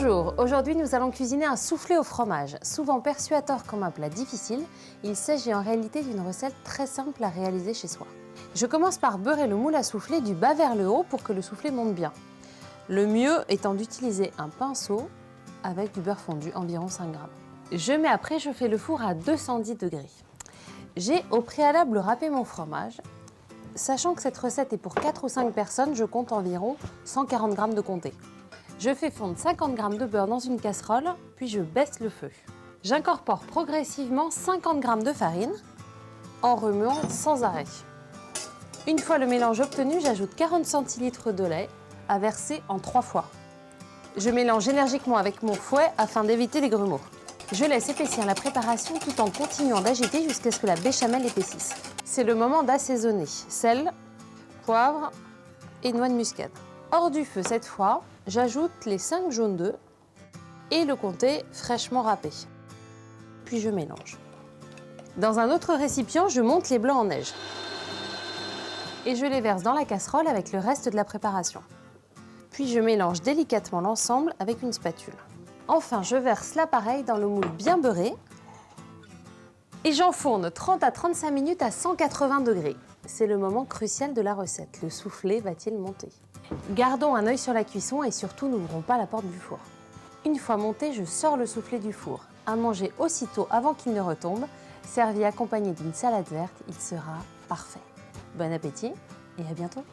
Bonjour, aujourd'hui nous allons cuisiner un soufflé au fromage. Souvent perçu à tort comme un plat difficile, il s'agit en réalité d'une recette très simple à réaliser chez soi. Je commence par beurrer le moule à souffler du bas vers le haut pour que le soufflé monte bien. Le mieux étant d'utiliser un pinceau avec du beurre fondu, environ 5 g. Je fais le four à 210 degrés. J'ai au préalable râpé mon fromage. Sachant que cette recette est pour 4 ou 5 personnes, je compte environ 140 g de comté. Je fais fondre 50 g de beurre dans une casserole, puis je baisse le feu. J'incorpore progressivement 50 g de farine en remuant sans arrêt. Une fois le mélange obtenu, j'ajoute 40 centilitres de lait à verser en 3 fois. Je mélange énergiquement avec mon fouet afin d'éviter les grumeaux. Je laisse épaissir la préparation tout en continuant d'agiter jusqu'à ce que la béchamel épaississe. C'est le moment d'assaisonner. Sel, poivre et noix de muscade. Hors du feu cette fois, j'ajoute les 5 jaunes d'œufs et le comté fraîchement râpé. Puis je mélange. Dans un autre récipient, je monte les blancs en neige. Et je les verse dans la casserole avec le reste de la préparation. Puis je mélange délicatement l'ensemble avec une spatule. Enfin, je verse l'appareil dans le moule bien beurré et j'enfourne 30 à 35 minutes à 180 degrés. C'est le moment crucial de la recette. Le soufflé va-t-il monter? Gardons un œil sur la cuisson et surtout n'ouvrons pas la porte du four. Une fois monté, je sors le soufflé du four. À manger aussitôt avant qu'il ne retombe, servi accompagné d'une salade verte, il sera parfait. Bon appétit et à bientôt!